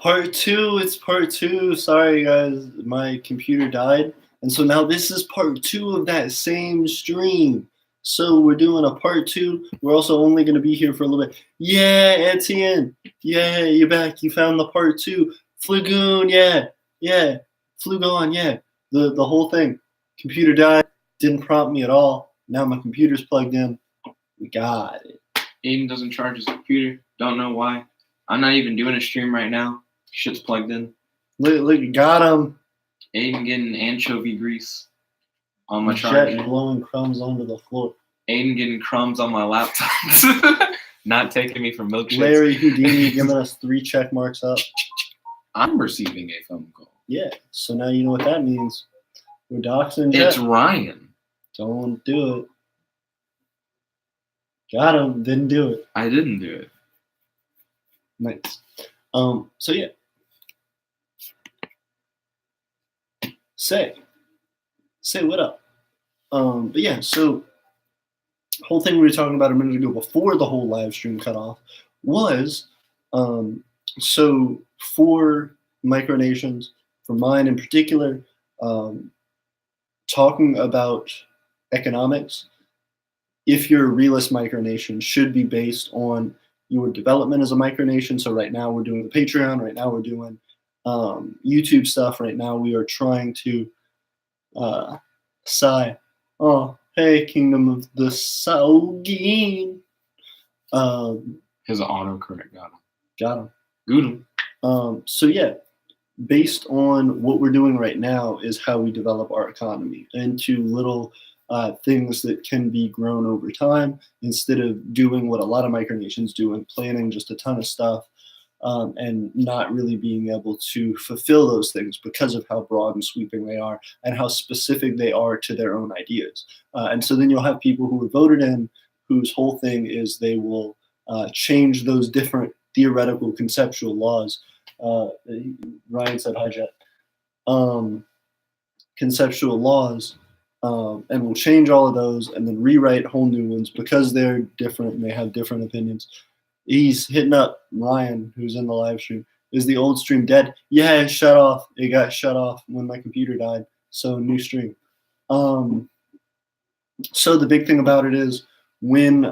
Part two. It's part two. Sorry, guys. My computer died. And so now this is part two of that same stream. So we're doing a part two. We're also only going to be here for a little bit. Yeah, Etienne. Yeah, you're back. You found the part two. Flugoon. Yeah. Yeah. Flugon. Yeah. The whole thing. Computer died. Didn't prompt me at all. Now my computer's plugged in. We got it. Aiden doesn't charge his computer. Don't know why. I'm not even doing a stream right now. Shit's plugged in. Look, got him. Aiden getting anchovy grease on my charger. Jet blowing crumbs onto the floor. Aiden getting crumbs on my laptop. Not taking me for milkshakes. Larry Houdini giving us 3 check marks up. I'm receiving a phone call. Yeah, so now you know what that means. We're doxing Jet. It's Ryan. Don't do it. Got him. Didn't do it. I didn't do it. Nice. So yeah. Say what up. But yeah, so whole thing we were talking about a minute ago before the whole live stream cut off was so for Micronations, for mine in particular, talking about economics, if you're a realist micronation, should be based on your development as a micronation. So right now we're doing the Patreon, right now we're doing YouTube stuff, right now we are trying to oh, hey, Kingdom of the Saugin. His autocorrect got him. Got him. Good him. So yeah, based on what we're doing right now is how we develop our economy into little things that can be grown over time instead of doing what a lot of micronations do and planning just a ton of stuff and not really being able to fulfill those things because of how broad and sweeping they are and how specific they are to their own ideas. And so then you'll have people who are voted in whose whole thing is they will change those different theoretical conceptual laws. Ryan said hi, Jet. Conceptual laws, and we'll change all of those and then rewrite whole new ones because they're different and they have different opinions. He's hitting up Ryan, who's in the live stream. Is the old stream dead? Yeah, it shut off. It got shut off when my computer died. So new stream. So the big thing about it is when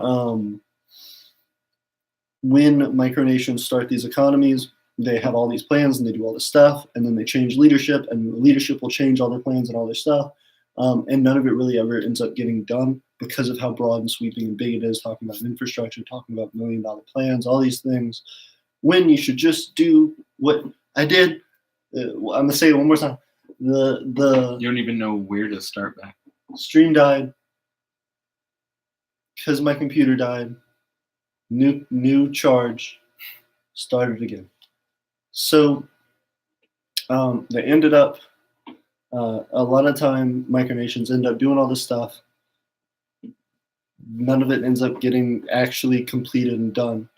micronations start these economies, they have all these plans and they do all this stuff, and then they change leadership, and the leadership will change all their plans and all their stuff. And none of it really ever ends up getting done because of how broad and sweeping and big it is, talking about infrastructure, talking about $1 million plans, all these things, when you should just do what I did. I'm going to say it one more time. You don't even know where to start back. Stream died because my computer died. New charge, started again. So they ended up, a lot of time micronations end up doing all this stuff. None of it ends up getting actually completed and done.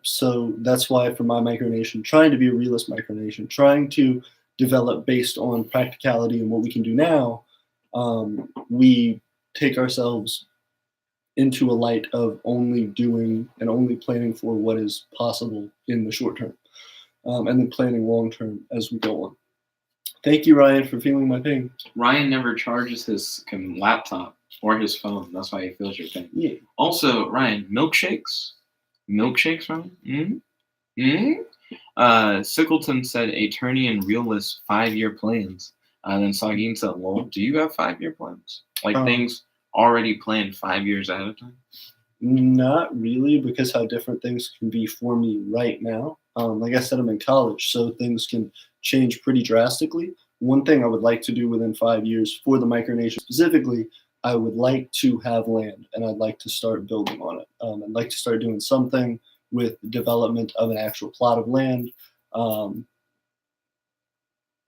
So that's why for my micronation, trying to be a realist micronation, trying to develop based on practicality and what we can do now, we take ourselves into a light of only doing and only planning for what is possible in the short term, and then planning long term as we go on. Thank you, Ryan, for feeling my pain. Ryan never charges his laptop or his phone. That's why he feels your pain. Yeah. Also, Ryan, milkshakes? Milkshakes, Ryan? Sickleton said Aeternia and realist 5-year plans. And then Sagin said, lol, do you have 5-year plans? Like things already planned 5 years ahead of time? Not really, because how different things can be for me right now. Like I said, I'm in college, so things can change pretty drastically. One thing I would like to do within 5 years for the micronation specifically, I would like to have land, and I'd like to start building on it. I'd like to start doing something with the development of an actual plot of land. Well,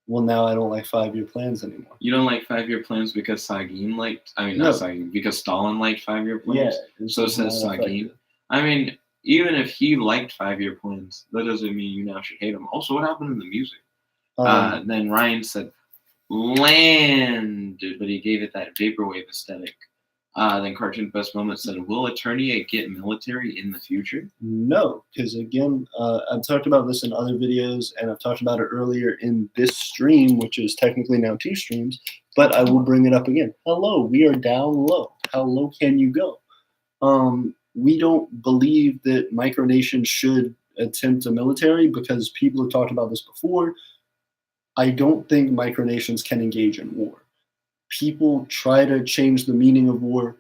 now I don't like 5-year plans anymore. You don't like 5-year plans because Sagin liked, not Sagin, because Stalin liked 5-year plans? Yeah. So says Sagin. I mean, even if he liked 5-year plans, that doesn't mean you now should hate him. Also, what happened in the music? Then Ryan said land, but he gave it that vaporwave aesthetic. Then Cartoon Best Moment said, will Aeternia get military in the future? No, because again, I've talked about this in other videos, and I've talked about it earlier in this stream, which is technically now 2 streams, but I will bring it up again. Hello, we are down low. How low can you go? We don't believe that Micronations should attempt a military because people have talked about this before. I don't think Micronations can engage in war. People try to change the meaning of war.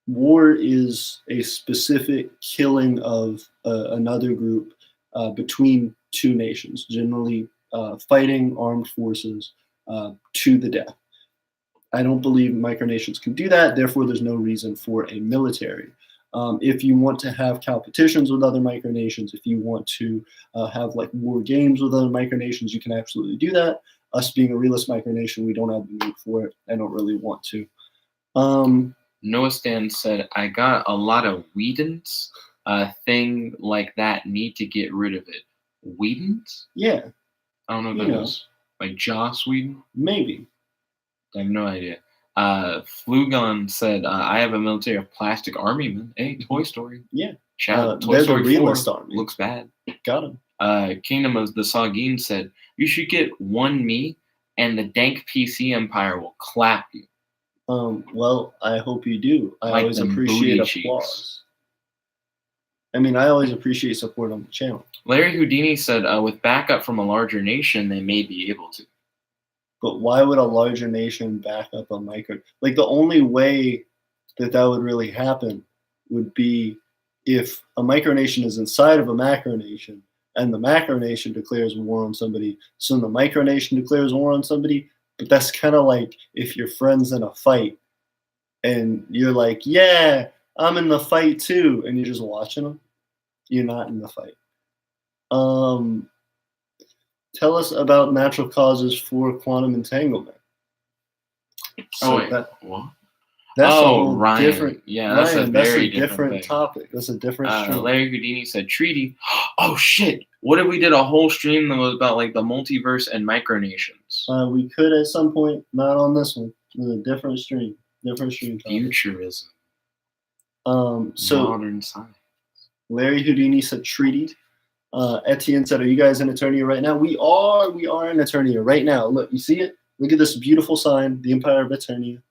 War is a specific killing of another group between 2 nations, generally fighting armed forces to the death. I don't believe Micronations can do that, therefore there's no reason for a military. If you want to have competitions with other Micronations, if you want to have like war games with other Micronations, you can absolutely do that. Us being a realist Micronation, we don't have the need for it. I don't really want to. Noah Stan said, I got a lot of Whedons. A thing like that, need to get rid of it. Whedons? Yeah. I don't know if that was like Joss Whedon. Maybe. I have no idea. Flugon said, I have a military of plastic army men. Hey, Toy Story. Yeah. Shout out Toy Story 4 army. Looks bad. Got him. Kingdom of the Sagin said, you should get one me and the dank PC Empire will clap you. Well, I hope you do. I Like always them appreciate booty applause. cheeks. I mean, I always appreciate support on the channel. Larry Houdini said, with backup from a larger nation, they may be able to. But why would a larger nation back up a micro? Like, the only way that that would really happen would be if a micronation is inside of a macronation and the macronation declares war on somebody. So the micronation declares war on somebody. But that's kind of like if your friend's in a fight and you're like, yeah, I'm in the fight too. And you're just watching them. You're not in the fight. Tell us about natural causes for quantum entanglement. So what? That's a whole Ryan. Different. Yeah, that's Ryan, a very different topic. That's a different stream. Larry Houdini said treaty. Oh shit! What if we did a whole stream that was about like the multiverse and micronations? We could at some point, not on this one. It's a different stream. Different stream topic. Futurism. So modern science. Larry Houdini said treaty. Etienne said, "Are you guys in Aeternia right now?" We are in Aeternia right now. Look, you see it? Look at this beautiful sign, the Empire of Aeternia.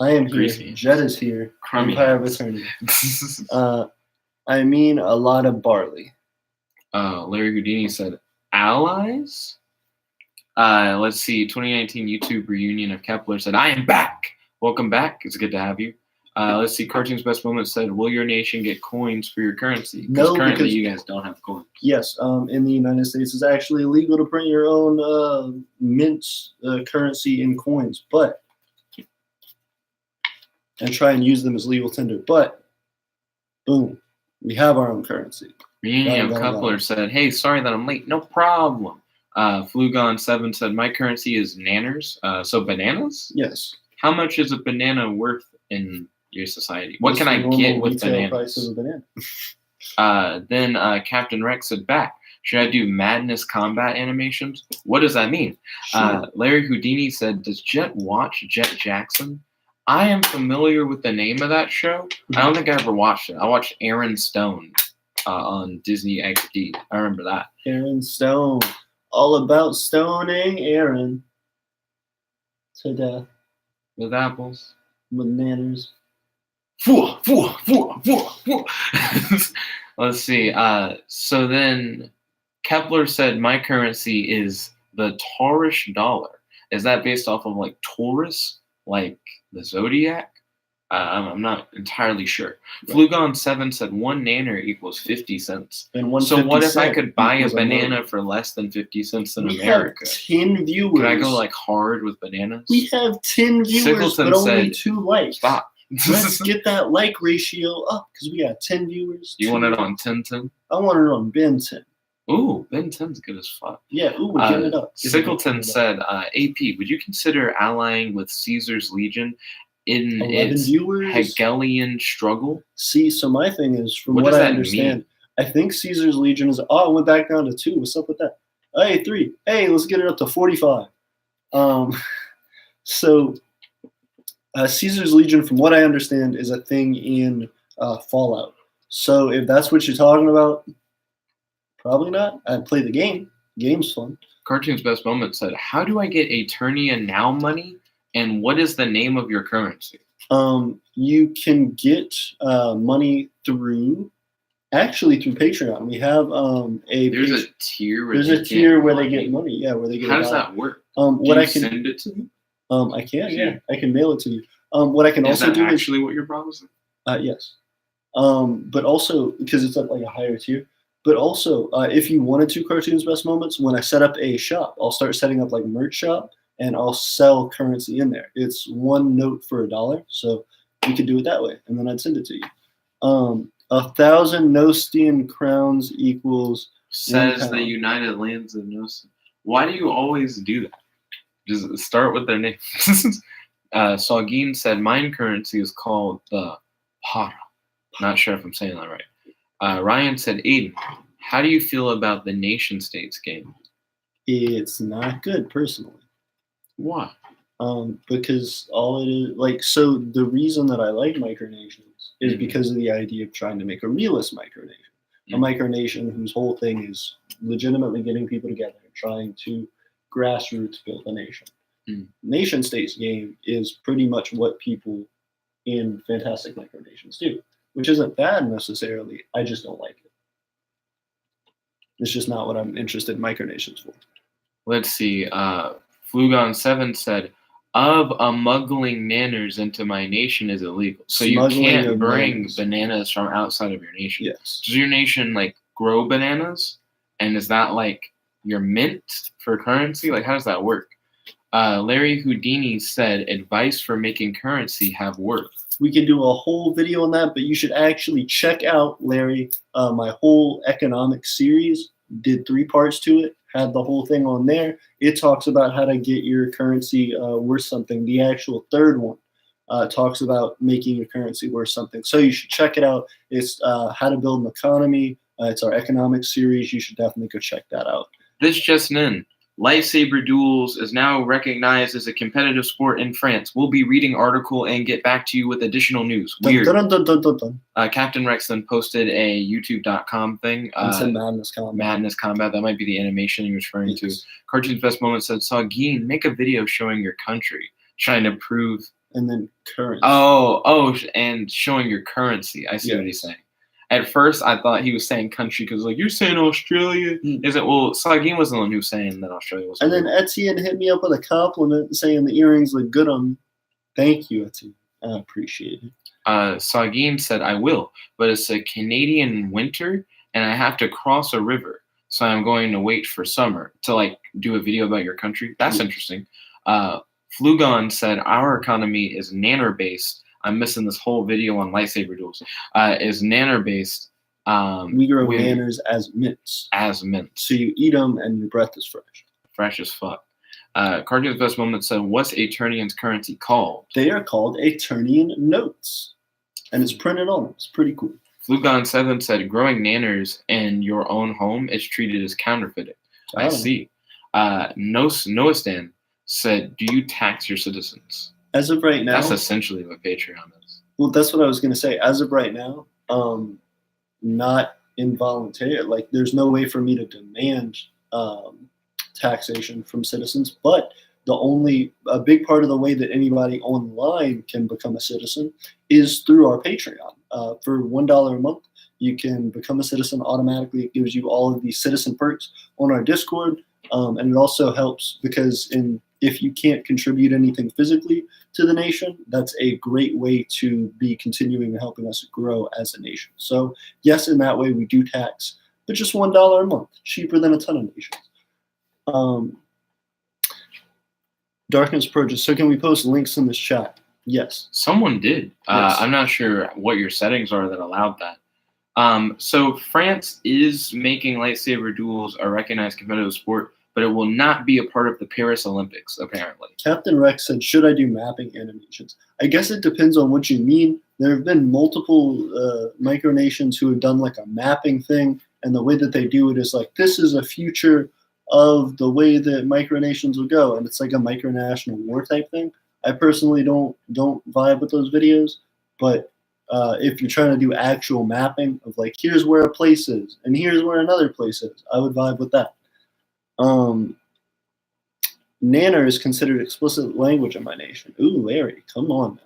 I am here. Greasy. Jet is here. Crummy Empire of Aeternia. I mean a lot of barley. Larry Houdini said, allies? Let's see. 2019 YouTube reunion of Kepler said, I am back. Welcome back. It's good to have you. Let's see. Cartoon's Best Moment said, will your nation get coins for your currency? No, currently because you guys don't have coins. Yes. In the United States, it's actually illegal to print your own mint currency in coins, but and try and use them as legal tender. But boom, we have our own currency. Reunion of Kepler said, hey, sorry that I'm late. No problem. Flugon7 said, my currency is nanners. So bananas? Yes. How much is a banana worth in your society? What can I get with bananas? Price of a banana. Then Captain Rex said back. Should I do madness combat animations? What does that mean? Sure. Larry Houdini said, does Jet watch Jet Jackson? I am familiar with the name of that show. I don't think I ever watched it. I watched Aaron Stone on Disney XD. I remember that. Aaron Stone. All about stoning Aaron to death. With apples. With nanners. Let's see. So then Kepler said my currency is the Taurus dollar. Is that based off of like Taurus, like the zodiac? I'm not entirely sure. Right. Flugon7 said 1 nanner equals 50 cents. And so what if I could buy a banana for less than 50 cents in America? We have 10 viewers. Can I go like hard with bananas? We have 10 viewers, but only 2 likes. Stop. Let's get that like ratio up because we got 10 viewers. You want it on 10-10? I want it on Ben 10. Ooh, Ben 10's good as fuck. Yeah, ooh, we're getting it up. Sickleton said, AP, would you consider allying with Caesar's Legion in its Hegelian struggle? See, so my thing is, from what I understand, I think Caesar's Legion is, it went back down to 2. What's up with that? Hey, 3. Hey, let's get it up to 45. So Caesar's Legion, from what I understand, is a thing in Fallout. So if that's what you're talking about, probably not. I'd play the game. Game's fun. Cartoon's Best Moment said, "How do I get Aeternia now money? And what is the name of your currency?" You can get money through Patreon. We have There's a tier where there's a tier where they get money. Yeah, where they get. How does that work? What I can send it to you? I can. Yeah, I can mail it to you. What I can Is also that do actually what you're promising? Yes. But also because it's at like a higher tier. But also, if you wanted to, Cartoon's Best Moments, when I set up a shop, I'll start setting up like merch shop, and I'll sell currency in there. It's 1 note for $1, so you could do it that way, and then I'd send it to you. 1,000 Nostian crowns equals. Says the United Lands of Nostia. Why do you always do that? Just start with their names. Salgin said, "Mine currency is called the Para." Not sure if I'm saying that right. Ryan said, "Aiden, how do you feel about the nation states game?" It's not good, personally. Why? Because all it is, so the reason that I like Micronations is because of the idea of trying to make a realist micronation. A micronation whose whole thing is legitimately getting people together and trying to grassroots build a nation. Nation states game is pretty much what people in Fantastic Micronations do, which isn't bad necessarily. I just don't like it. It's just not what I'm interested in Micronations for. Let's see. Flugon7 said, "Of a muggling manners into my nation is illegal." So Smuggling you can't of bring bananas. bananas from outside of your nation. Yes. Does your nation like grow bananas? And is that like your mint for currency? Like, how does that work? Larry Houdini said, "Advice for making currency have worth." We can do a whole video on that, but you should actually check out, Larry, my whole economics series. Did 3 parts to it, had the whole thing on there. It talks about how to get your currency worth something. The actual third one talks about making your currency worth something. So you should check it out. It's how to build an economy. It's our economics series. You should definitely go check that out. This just in. Lightsaber duels is now recognized as a competitive sport in France. We'll be reading article and get back to you with additional news. Weird. Dun, dun, dun, dun, dun, dun. Captain Rex then posted a YouTube.com thing. And said Madness Combat. Madness Combat. That might be the animation he was referring to. Yes. Cartoon's Best Moment said, "Sagin, make a video showing your country, trying to prove." And then currency. And showing your currency. I see what Yes. he's saying. At first, I thought he was saying country because, like, you're saying Australia. Is it? Well, Sagin was the one who was saying that Australia was. And then Etienne hit me up with a compliment saying the earrings look good on me. Thank you, Etienne. I appreciate it. Sagin said, "I will, but it's a Canadian winter, and I have to cross a river, so I'm going to wait for summer to, like, do a video about your country." That's interesting. Flugon said, "Our economy is nanner-based." I'm missing this whole video on lightsaber duels. Is nanner-based. We grow nanners as mints. As mints. So you eat them and your breath is fresh. Fresh as fuck. Cartoon's Best Moment said, "What's Aeternian's currency called?" They are called Aeternian notes. And it's printed on them. It's pretty cool. Flugon7 said, "Growing nanners in your own home is treated as counterfeiting." I see. Noastan said, "Do you tax your citizens?" As of right now, that's essentially what Patreon is. Well, that's what I was going to say. As of right now, not involuntary. Like, there's no way for me to demand taxation from citizens. But a big part of the way that anybody online can become a citizen is through our Patreon. For $1 a month, you can become a citizen automatically. It gives you all of these citizen perks on our Discord. And it also helps because if you can't contribute anything physically to the nation, that's a great way to be continuing and helping us grow as a nation. So yes, in that way we do tax, but just $1 a month, cheaper than a ton of nations. Darkness Purchase. So can we post links in this chat? Yes. Someone did. Yes. I'm not sure what your settings are that allowed that. So France is making lightsaber duels a recognized competitive sport, but it will not be a part of the Paris Olympics, apparently. Captain Rex said, "Should I do mapping animations?" I guess it depends on what you mean. There have been multiple micronations who have done like a mapping thing, and the way that they do it is like, this is a future of the way that micronations will go, and it's like a micronational war type thing. I personally don't vibe with those videos, but if you're trying to do actual mapping of like, here's where a place is and here's where another place is, I would vibe with that. Nanner is considered explicit language in my nation. Ooh, Larry, come on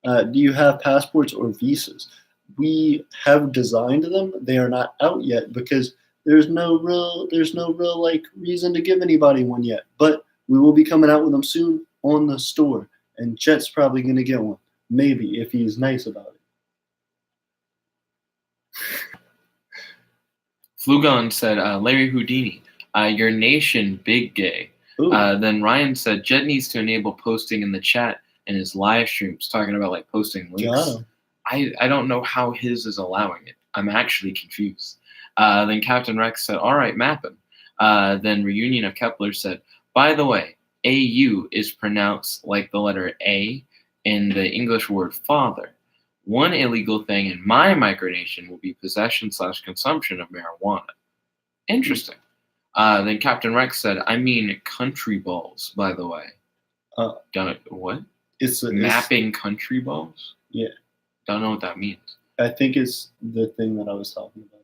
now. Do you have passports or visas? We have designed them. They are not out yet because there's no real like reason to give anybody one yet. But we will be coming out with them soon on the store, and Jet's probably gonna get one, maybe if he's nice about it. Flugon said, Larry Houdini, your nation big gay. Then Ryan said, Jet needs to enable posting in the chat in his live streams, talking about like posting links. I don't know how his is allowing it. I'm actually confused. Then Captain Rex said, all right, map him. Then Reunion of Kepler said, by the way, AU is pronounced like the letter A in the English word father. One illegal thing in my micronation will be possession/consumption of marijuana. Interesting. Then Captain Rex said, I mean country balls, by the way. What? It's mapping country balls? Yeah. Don't know what that means. I think it's the thing that I was talking about.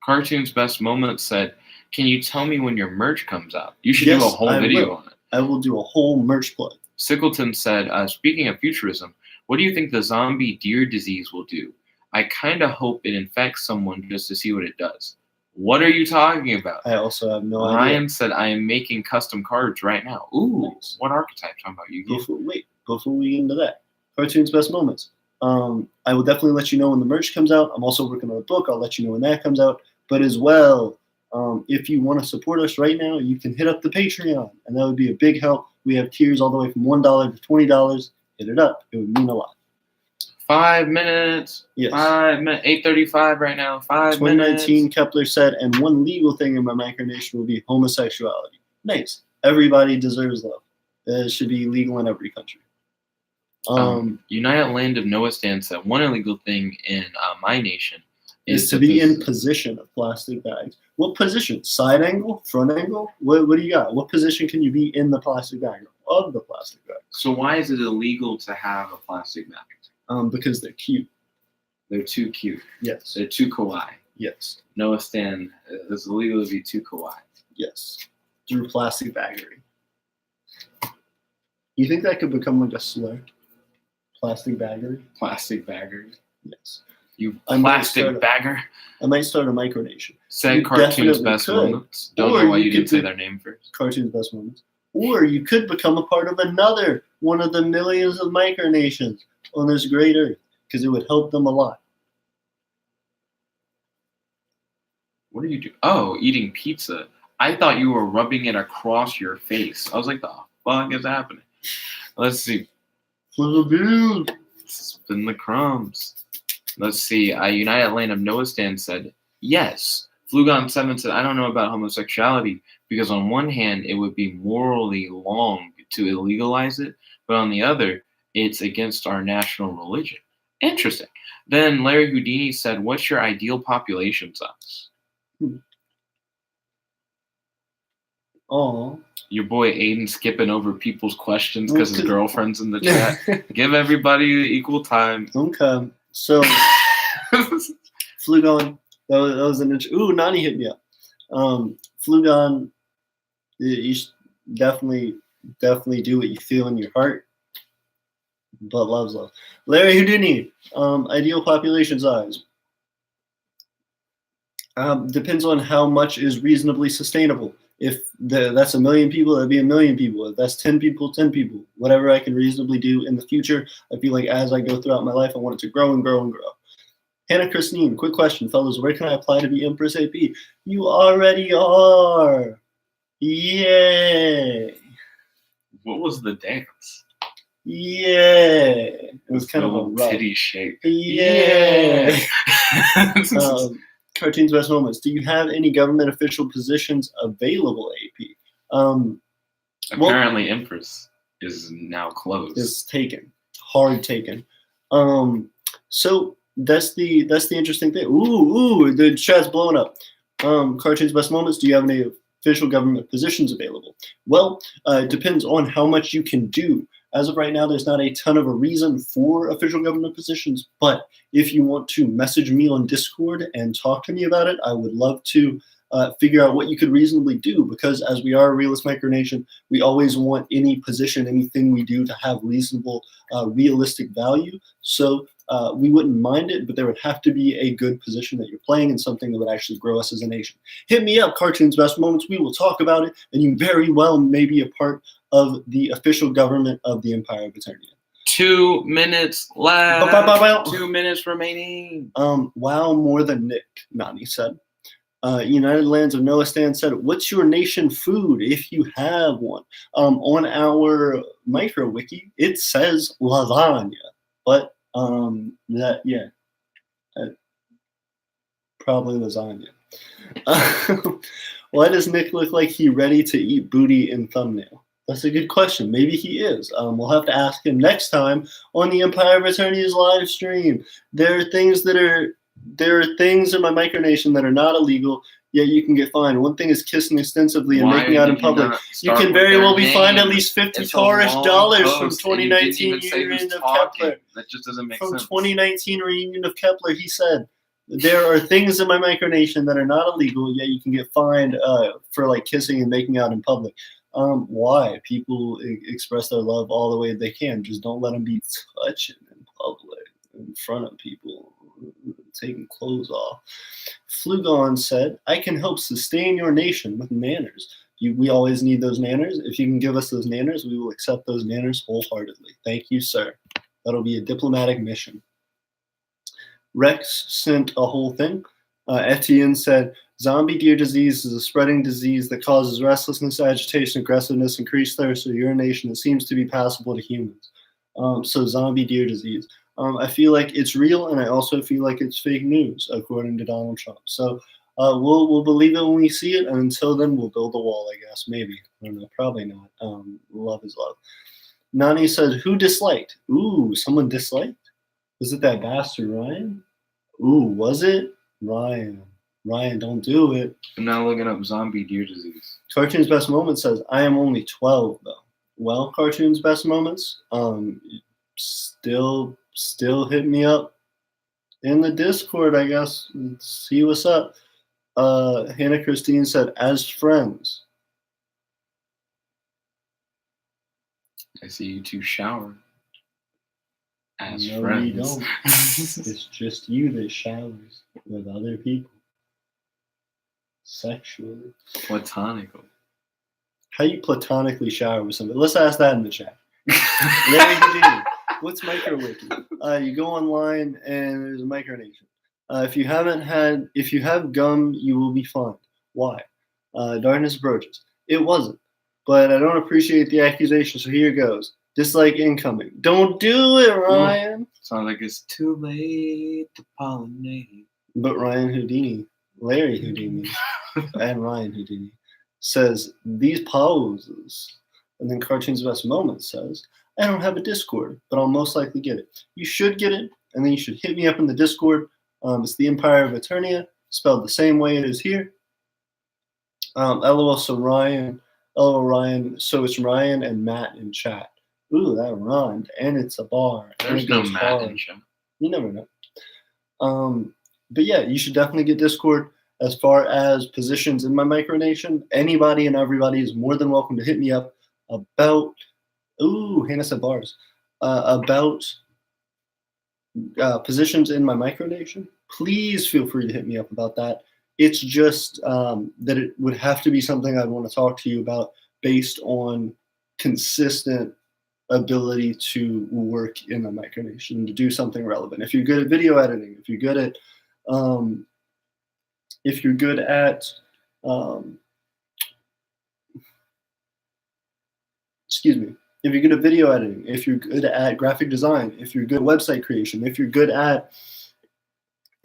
Cartoon's Best Moments said, can you tell me when your merch comes out? You should do a whole video on it. I will do a whole merch plug. Sickleton said, speaking of futurism, what do you think the zombie deer disease will do? I kind of hope it infects someone just to see what it does. What are you talking about? I also have no idea. Ryan said, I am making custom cards right now. Ooh, nice. What archetype? Talking about you? Before we get into that, Cartoon's Best Moments. I will definitely let you know when the merch comes out. I'm also working on a book. I'll let you know when that comes out. But as well, if you want to support us right now, you can hit up the Patreon, and that would be a big help. We have tiers all the way from $1 to $20. Hit it up. It would mean a lot. 5 minutes. Yes. 5 minutes. 8:35 right now. 5 minutes. 2019, Kepler said, and one legal thing in my micronation will be homosexuality. Nice. Everybody deserves love. It should be legal in every country. United Land of Noah Stan said, one illegal thing in my nation is to be in position of plastic bags. What position? Side angle? Front angle? What do you got? What position can you be in the plastic bag of the plastic bag? So why is it illegal to have a plastic bag? Because they're cute. They're too cute. Yes. They're too kawaii. Yes. Noah Stan, it's illegal to be too kawaii. Yes. Through plastic baggery. You think that could become like a slur? Plastic baggery? Plastic baggery? Yes. You plastic bagger? I might start a micronation. Said Cartoon's Best Moments. Don't know why you didn't say their name first. Cartoon's Best Moments. Or you could become a part of another one of the millions of micronations on this great earth, because it would help them a lot. What are you doing? Oh, eating pizza. I thought you were rubbing it across your face. I was like, the fuck is happening? Let's see. Spin the crumbs. Let's see. United Land of Noah Stan said, yes. Flugon7 said, I don't know about homosexuality, because on one hand, it would be morally wrong to illegalize it, but on the other, it's against our national religion. Interesting. Then Larry Houdini said, what's your ideal population size? Oh. Your boy Aiden skipping over people's questions because his girlfriend's in the chat. Give everybody equal time. Okay. So, Flugon, that was an ooh, Nani hit me up. Flugon, you should definitely do what you feel in your heart. But love's love. Larry Houdini, ideal population size. Depends on how much is reasonably sustainable. If that's 1 million people, that'd be 1 million people. If that's 10 people, 10 people. Whatever I can reasonably do in the future. I feel like as I go throughout my life, I want it to grow and grow and grow. Hannah Christine, quick question, fellas. Where can I apply to be Empress AP? You already are. Yay. What was the dance? Yeah. It was kind of a rough titty shape. Yeah. Cartoon's Best Moments. Do you have any government official positions available, AP? Apparently, Empress is now closed. It's taken. Hard taken. So that's the interesting thing. Ooh, the chat's blowing up. Cartoon's Best Moments. Do you have any official government positions available? Well, it depends on how much you can do. As of right now, there's not a ton of a reason for official government positions, but if you want to message me on Discord and talk to me about it, I would love to figure out what you could reasonably do, because as we are a realist micronation, we always want any position, anything we do to have reasonable, realistic value. So we wouldn't mind it, but there would have to be a good position that you're playing and something that would actually grow us as a nation. Hit me up, Cartoon's Best Moments. We will talk about it, and you very well may be a part of the official government of the Empire of Aeternia. 2 minutes left. 2 minutes remaining. Wow, more than Nick, Nani said. United Lands of Noah Stan said, what's your nation food if you have one? On our micro wiki, it says lasagna, but probably lasagna. Why does Nick look like he ready to eat booty in thumbnail? That's a good question. Maybe he is. We'll have to ask him next time on the Empire of Aeternia's live stream. There are things in my micronation that are not illegal, yet you can get fined. One thing is kissing extensively and making out in public. You can very well be fined at least $50 from 2019 reunion of Kepler. That just doesn't make sense. From 2019 reunion of Kepler, he said, there are things in my micronation that are not illegal, yet you can get fined for like kissing and making out in public. Why? People express their love all the way they can. Just don't let them be touching in public, in front of people, taking clothes off. Flugon said, I can help sustain your nation with manners. We always need those manners. If you can give us those manners, we will accept those manners wholeheartedly. Thank you, sir. That'll be a diplomatic mission. Rex sent a whole thing. Etienne said, zombie deer disease is a spreading disease that causes restlessness, agitation, aggressiveness, increased thirst, or urination. It seems to be passable to humans. So zombie deer disease. I feel like it's real, and I also feel like it's fake news, according to Donald Trump. So we'll believe it when we see it, and until then, we'll build a wall, I guess. Maybe. I don't know. Probably not. Love is love. Nani said, who disliked? Ooh, someone disliked? Was it that bastard Ryan? Ooh, was it? Ryan, don't do it. I'm now looking up zombie deer disease. Cartoon's Best Moment says, I am only 12, though. Well, Cartoon's Best Moments, still hit me up in the Discord, I guess. Let's see what's up. Hannah Christine said, as friends. I see you two shower. As no, friends. You don't. It's just you that showers with other people. Sexually. Platonical. How you platonically shower with somebody? Let's ask that in the chat. Larry Houdini. What's MicroWiki? You go online and there's a Micronation. If you have gum, you will be fined. Why? Darkness approaches. It wasn't. But I don't appreciate the accusation, so here goes. Dislike incoming. Don't do it, Ryan. Sounds like it's too late to pollinate. But Ryan Houdini, Larry Houdini, and Ryan Houdini says these poses. And then Cartoon's Best Moments says, I don't have a Discord, but I'll most likely get it. You should get it, and then you should hit me up in the Discord. It's the Empire of Aeternia, spelled the same way it is here. LOL, so Ryan, so it's Ryan and Matt in chat. Ooh, that rhymed, and it's a bar. There's no Matt in chat. You never know. But yeah, you should definitely get Discord. As far as positions in my micronation, anybody and everybody is more than welcome to hit me up about, Hannah said bars, about positions in my micronation. Please feel free to hit me up about that. It's just that it would have to be something I'd want to talk to you about based on consistent ability to work in a micronation, to do something relevant. If you're good at video editing, if you're good at if you're good at video editing, if you're good at graphic design, if you're good at website creation, if you're good at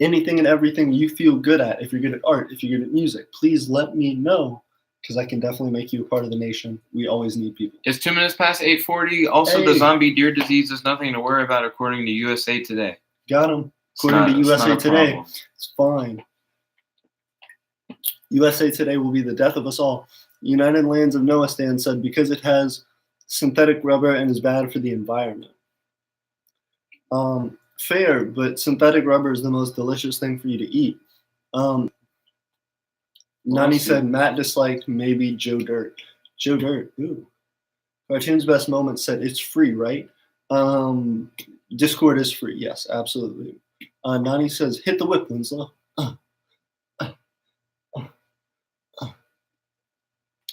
anything and everything you feel good at, if you're good at art, if you're good at music, please let me know, because I can definitely make you a part of the nation. We always need people. It's 2 minutes past 8:40. Also, the zombie deer disease is nothing to worry about, according to USA Today. Got him. According to USA Today, problem. It's fine. USA Today will be the death of us all. United Lands of Noah Stan said, because it has synthetic rubber and is bad for the environment. Fair, but synthetic rubber is the most delicious thing for you to eat. Nani said Matt disliked maybe Joe Dirt. Joe Dirt, ooh. Cartoon's Best Moment said it's free, right? Discord is free, yes, absolutely. Nani says hit the whip, Winslow.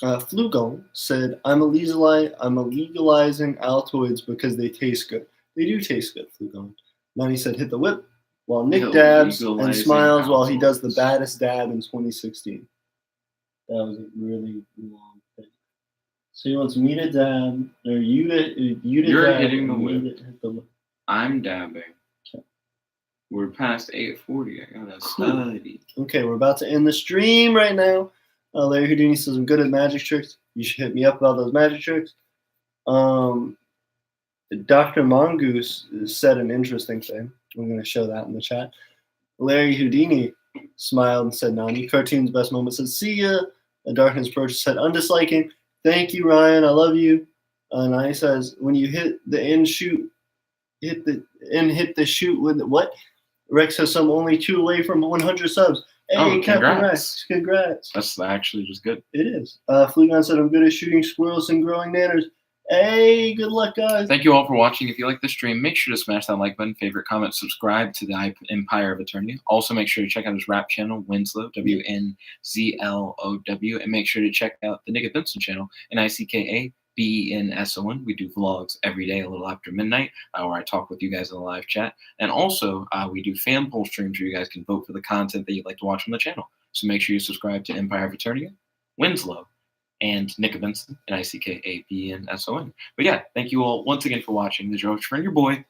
Flugon said I'm legalizing Altoids because they taste good. They do taste good, Flugon. Nani said hit the whip, while Nick dabs and smiles while he does the baddest dab in 2016. That was a really long thing. So he wants me to dab, or you to You're dab. hitting the whip. Hit the whip. I'm dabbing. Okay. We're past 8:40. I gotta study. Okay, we're about to end the stream right now. Larry Houdini says I'm good at magic tricks. You should hit me up about those magic tricks. Dr. Mongoose said an interesting thing. I'm going to show that in the chat. Larry Houdini smiled and said, Nani. Cartoon's Best Moment said, see ya. Darkness Approach said, undisliking. Thank you, Ryan. I love you. Nani says, when you hit the end shoot, hit the shoot with what? Rex says, I'm only 2 away from 100 subs. Hey, Captain Rex, congrats. That's actually just good. It is. Flugon said, I'm good at shooting squirrels and growing nanners. Hey, good luck, guys. Thank you all for watching. If you like the stream, make sure to smash that like button, favorite, comment, subscribe to the Empire of Aeternia. Also, make sure to check out his rap channel, Winslow, WNZLOW, and make sure to check out the Nickabenson channel, NICKABENSON. We do vlogs every day a little after midnight, where I talk with you guys in the live chat. And also, we do fan poll streams where you guys can vote for the content that you'd like to watch on the channel. So make sure you subscribe to Empire of Aeternia, Winslow, and Nickabenson, NICKABENSON. But yeah, thank you all once again for watching. This is your friend, your boy,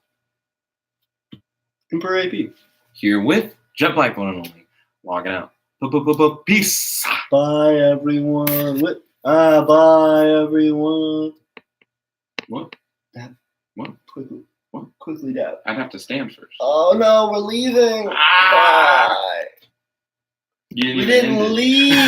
Emperor AP. Here with Jet Black One and Only. Logging out. Peace. Bye, everyone. Bye, everyone. What? Dab. What? Quickly. What? Quickly dab. I'd have to stamp first. Oh, no, we're leaving. Bye. You We didn't leave.